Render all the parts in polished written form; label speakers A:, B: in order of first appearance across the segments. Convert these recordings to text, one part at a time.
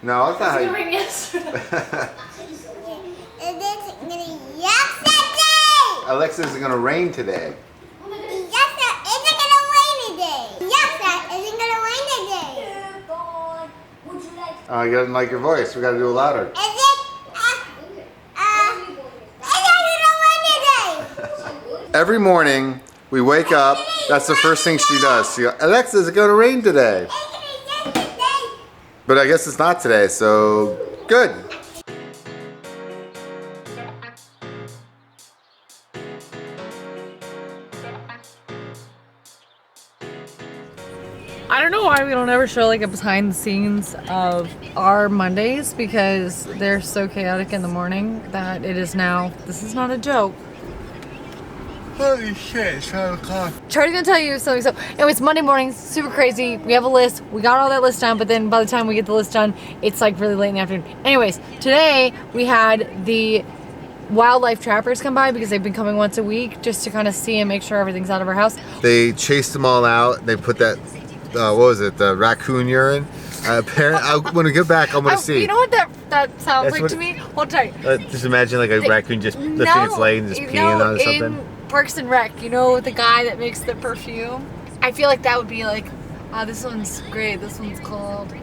A: No, that's not how you...
B: ring yesterday.
A: Alexa, is it going to rain today? Oh, you doesn't like your voice. We got to do it louder. Every morning, we wake up. That's the first thing she does. She goes, Alexa, is it going to rain today? But I guess it's not today, so good.
B: I don't know why we don't ever show like a behind the scenes of our Mondays, because they're so chaotic in the morning that it is now, this is not a joke.
A: Holy shit, it's 5 o'clock.
B: Charlie's gonna tell you something. So, it's Monday morning, super crazy. We have a list. We got all that list done, but then by the time we get the list done, it's like really late in the afternoon. Anyways, today we had the wildlife trappers come by because they've been coming once a week just to kind of see and make sure everything's out of our house.
A: They chased them all out. They put that, what was it, the raccoon urine? When we get back, I'm gonna see.
B: You know what that sounds like to me? Hold tight.
A: Just imagine like a raccoon just lifting its leg and just peeing on something.
B: In Parks and Rec, you know, the guy that makes the perfume? I feel like that would be like, this one's great, this one's called.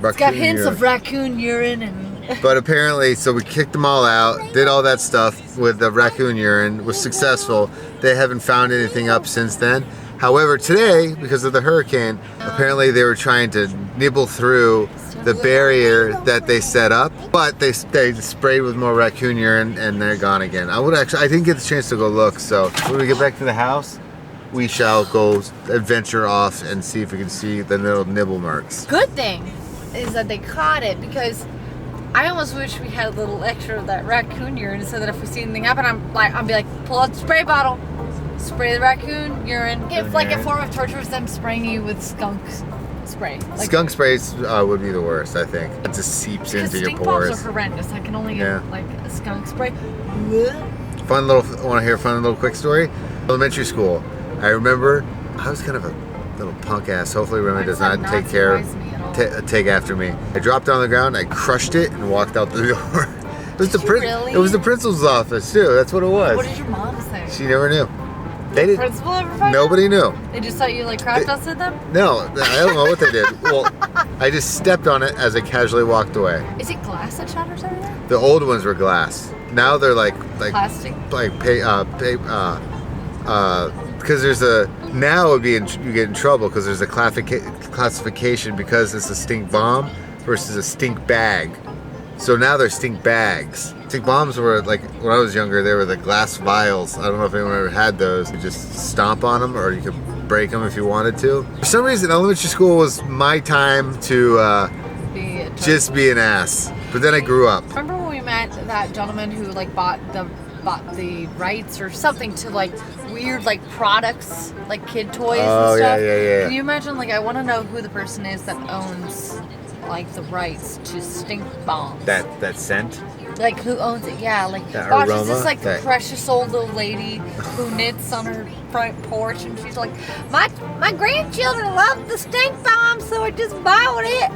B: It's got hints of raccoon urine and...
A: But apparently, so we kicked them all out, did all that stuff with the raccoon urine, was successful. They haven't found anything up since then. However, today, because of the hurricane, apparently they were trying to nibble through the barrier that they set up, but they sprayed with more raccoon urine and they're gone again. I didn't get the chance to go look, so when we get back to the house, we shall go adventure off and see if we can see the little nibble marks.
B: Good thing is that they caught it, because I almost wish we had a little extra of that raccoon urine so that if we see anything happen, I'll be like, pull out the spray bottle, spray the raccoon urine. It's like a form of torture is them spraying you with skunk spray. Like, skunk
A: sprays would be the worst, I think. It just seeps into your pores.
B: Stink bombs are horrendous. I can only get like a skunk spray.
A: Want to hear a fun little quick story? Elementary school. I remember I was kind of a little punk ass. Hopefully Remy does not take after me. I dropped on the ground, I crushed it, and walked out the door. It was the principal's office too. That's what it was.
B: What did your mom say?
A: She never knew.
B: Did the principal ever find
A: Nobody
B: out?
A: knew.
B: They just thought you like crap dusted them?
A: No, I don't know what they did. Well, I just stepped on it as I casually walked away.
B: Is it glass that shatters everything?
A: The old ones were glass. Now they're like
B: plastic.
A: Because there's now you get in trouble because there's a classification because it's a stink bomb versus a stink bag. So now they're stink bags. Stink bombs were like, when I was younger, they were the glass vials. I don't know if anyone ever had those. You just stomp on them or you could break them if you wanted to. For some reason, elementary school was my time to just be an ass. But then I grew up.
B: Remember when we met that gentleman who like bought the rights or something to like weird like products, like kid toys and stuff?
A: Yeah.
B: Can you imagine, like, I want to know who the person is that owns like the rights to stink bombs.
A: That scent?
B: Like, who owns it? Yeah, like,
A: that
B: gosh,
A: aroma?
B: is this like the precious old little lady who knits on her front porch, and she's like, my grandchildren love the stink bomb, so I just bought it.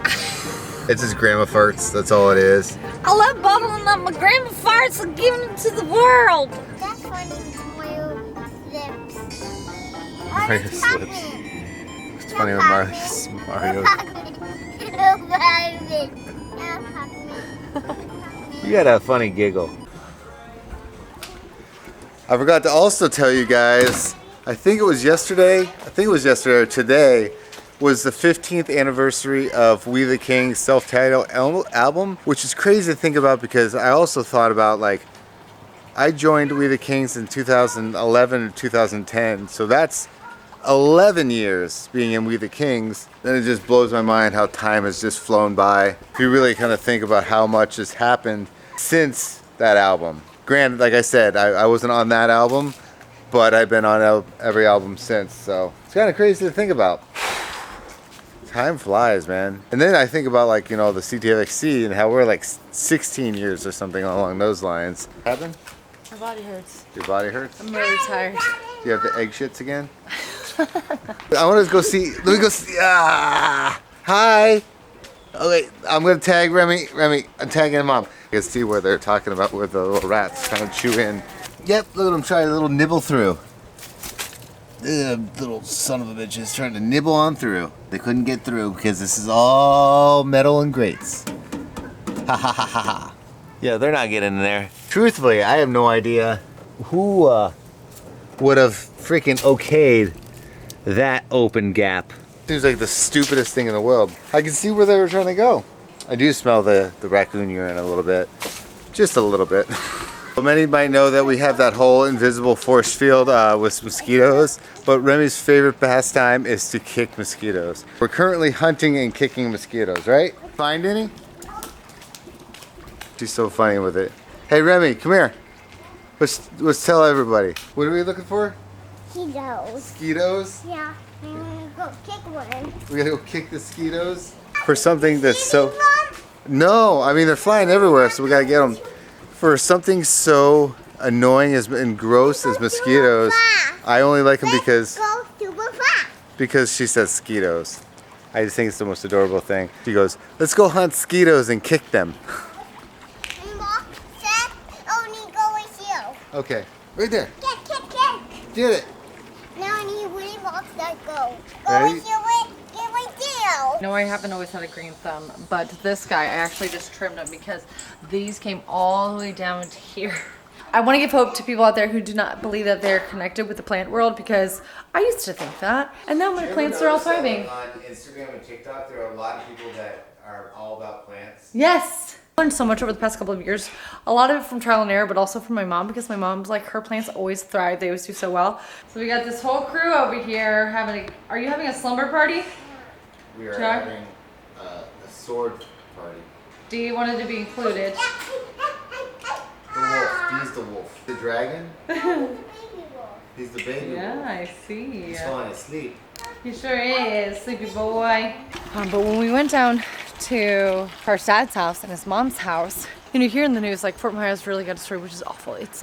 A: It's just grandma farts, that's all it is.
B: I love bottling up my grandma farts and giving them to the world.
C: That's funny, Mario slips.
A: Mario slips. It's funny when Mario. You got a funny giggle. I forgot to also tell you guys, I think it was yesterday or today, was the 15th anniversary of We the King's self-titled album, which is crazy to think about because I also thought about, like, I joined We the Kings in 2011 or 2010, so that's 11 years being in We the Kings. Then it just blows my mind how time has just flown by. If you really kind of think about how much has happened since that album. Granted, like I said, I wasn't on that album, but I've been on every album since, so it's kind of crazy to think about. Time flies, man. And then I think about, like, you know, the CTFxC and how we're like 16 years or something along those lines. What happened?
B: My body hurts.
A: Your body hurts?
B: I'm really tired.
A: Do you have the egg shits again? I want to go see. Let me go see. Ah, hi. Okay, I'm gonna tag Remy. Remy, I'm tagging Mom. You can see where they're talking about where the little rats kind of chew in. Yep, look at them trying a little nibble through. Little son of a bitch is trying to nibble on through. They couldn't get through because this is all metal and grates. Ha ha ha ha ha. Yeah, they're not getting in there. Truthfully, I have no idea who would have freaking okayed that open gap. Seems like the stupidest thing in the world. I can see where they were trying to go. I do smell the raccoon urine a little bit. Just a little bit. Well, many might know that we have that whole invisible force field with mosquitoes, but Remy's favorite pastime is to kick mosquitoes. We're currently hunting and kicking mosquitoes, right? Find any? She's so funny with it. Hey Remy, come here. Let's tell everybody. What are we looking for?
C: Mosquitoes.
A: Mosquitoes?
C: Yeah, I'm gonna go kick one.
A: We gotta go kick the mosquitoes for something that's so... No, I mean they're flying everywhere, so we gotta get them. For something so annoying and gross as mosquitoes, I only like them because she says mosquitoes. I just think it's the most adorable thing. She goes, let's go hunt mosquitoes and kick them. Okay, right there.
C: Kick.
A: Get it.
C: Now I need really walk that go.
A: Ready?
C: Get right there.
B: No, I haven't always had a green thumb, but this guy, I actually just trimmed him because these came all the way down to here. I want to give hope to people out there who do not believe that they're connected with the plant world, because I used to think that, and then when plants are all thriving.
A: On Instagram and TikTok, there are a lot of people that are all about plants.
B: Yes. I learned so much over the past couple of years. A lot of it from trial and error, but also from my mom, because my mom's like, her plants always thrive. They always do so well. So we got this whole crew over here are you having a slumber party?
A: We are having a sword party.
B: Dee wanted to be included.
A: The wolf. He's the wolf. The dragon? He's the baby
B: Yeah,
A: wolf.
B: I see.
A: He's falling asleep.
B: He sure is, sleepy boy. But when we went down to her dad's house and his mom's house, you hear in the news like Fort Myers really got destroyed, which is awful. It's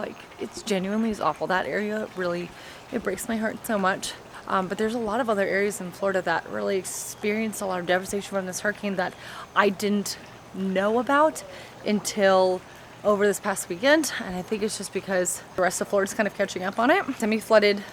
B: genuinely is awful. That area really, it breaks my heart so much. But there's a lot of other areas in Florida that really experienced a lot of devastation from this hurricane that I didn't know about until over this past weekend. And I think it's just because the rest of Florida's kind of catching up on it. Semi-flooded.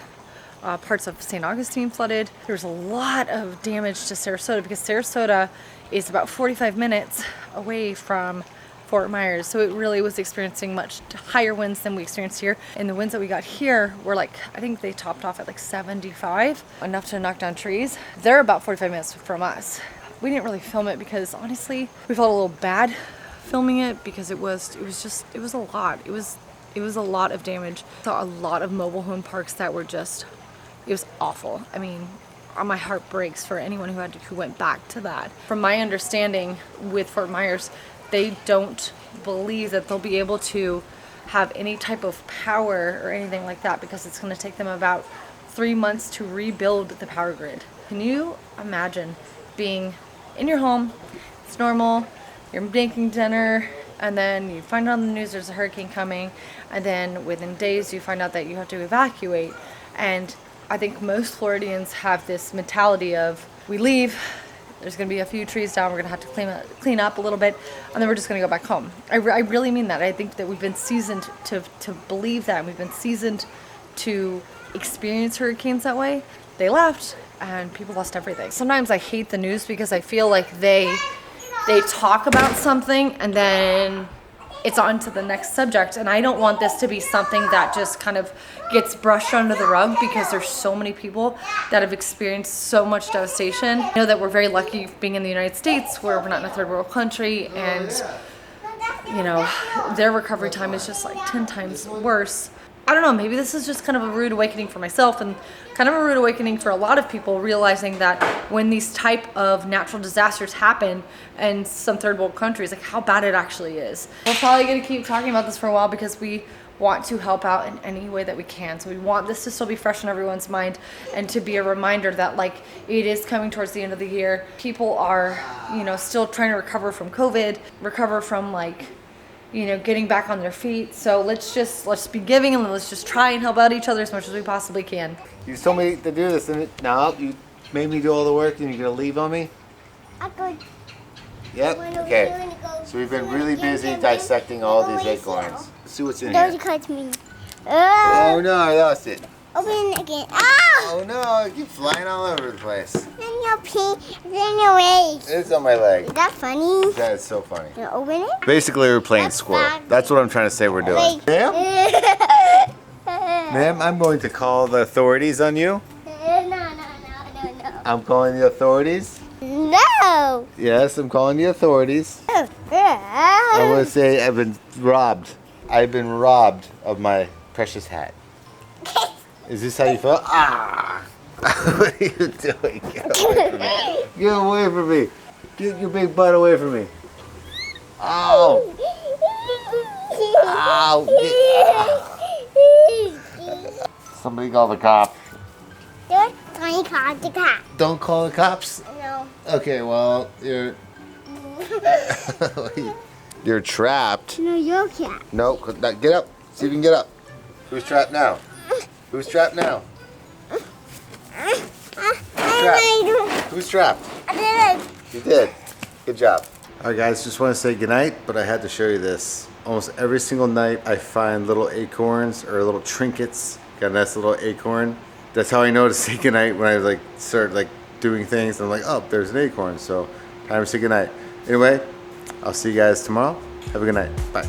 B: Parts of St. Augustine flooded. There's a lot of damage to Sarasota because Sarasota is about 45 minutes away from Fort Myers. So it really was experiencing much higher winds than we experienced here. And the winds that we got here were I think they topped off at 75, enough to knock down trees. They're about 45 minutes from us. We didn't really film it because honestly, we felt a little bad filming it because it was a lot. It was a lot of damage. Saw a lot of mobile home parks that were just, it was awful. I mean, my heart breaks for anyone who went back to that. From my understanding with Fort Myers, they don't believe that they'll be able to have any type of power or anything like that because it's going to take them about 3 months to rebuild the power grid. Can you imagine being in your home, it's normal, you're making dinner, and then you find out on the news there's a hurricane coming, and then within days you find out that you have to evacuate. And I think most Floridians have this mentality of, we leave, there's going to be a few trees down, we're going to have to clean up a little bit, and then we're just going to go back home. I really mean that. I think that we've been seasoned to believe that, and we've been seasoned to experience hurricanes that way. They left, and people lost everything. Sometimes I hate the news because I feel like they talk about something and then it's on to the next subject, and I don't want this to be something that just kind of gets brushed under the rug because there's so many people that have experienced so much devastation. I know that we're very lucky being in the United States where we're not in a third world country, and their recovery time is just 10 times worse. I don't know, maybe this is just kind of a rude awakening for myself and kind of a rude awakening for a lot of people, realizing that when these type of natural disasters happen in some third world countries, how bad it actually is. We're probably going to keep talking about this for a while because we want to help out in any way that we can. So we want this to still be fresh in everyone's mind and to be a reminder that it is coming towards the end of the year. People are, still trying to recover from COVID, recover from getting back on their feet. So let's be giving, and let's just try and help out each other as much as we possibly can.
A: You told me to do this, and now you made me do all the work, and you're gonna leave on me?
C: I could.
A: Yep.
C: When
A: Okay.
C: we're gonna go-
A: So we've been
C: when
A: really
C: we're gonna
A: busy
C: get
A: dissecting
C: my-
A: all
C: go
A: these
C: away,
A: acorns.
C: so.
A: Let's see what's in
C: Don't
A: here.
C: cut me.
A: Oh no, I lost it.
C: Open it again. Ah!
A: Oh no, it keeps flying all over the place.
C: Then your pee. Then your waist.
A: It's on my leg.
C: Is that funny?
A: That is so funny.
C: You open it?
A: Basically, we're playing
C: That's
A: squirrel.
C: bad.
A: That's what I'm trying to say we're doing.
C: Wait.
A: Ma'am? Ma'am, I'm going to call the authorities on you.
C: No.
A: I'm calling the authorities.
C: No.
A: Yes, I'm calling the authorities. I'm going to say I've been robbed. I've been robbed of my precious hat. Is this how you feel? Ah! What are you doing? Get away from me. Get away from me. Get your big butt away from me. Ow! Ow! Somebody call the cops.
C: Don't call the cat.
A: Don't call the cops?
C: No.
A: Okay, well, you're trapped.
C: No, your cat.
A: No, get up. See if you can get up. Who's trapped now? Who's trapped now? Who's trapped?
C: I
A: You did. Good job. Alright guys, just want to say goodnight, but I had to show you this. Almost every single night I find little acorns or little trinkets. Got a nice little acorn. That's how I know to say goodnight when I start doing things. I'm like, oh, there's an acorn, so time to say goodnight. Anyway, I'll see you guys tomorrow. Have a good night. Bye.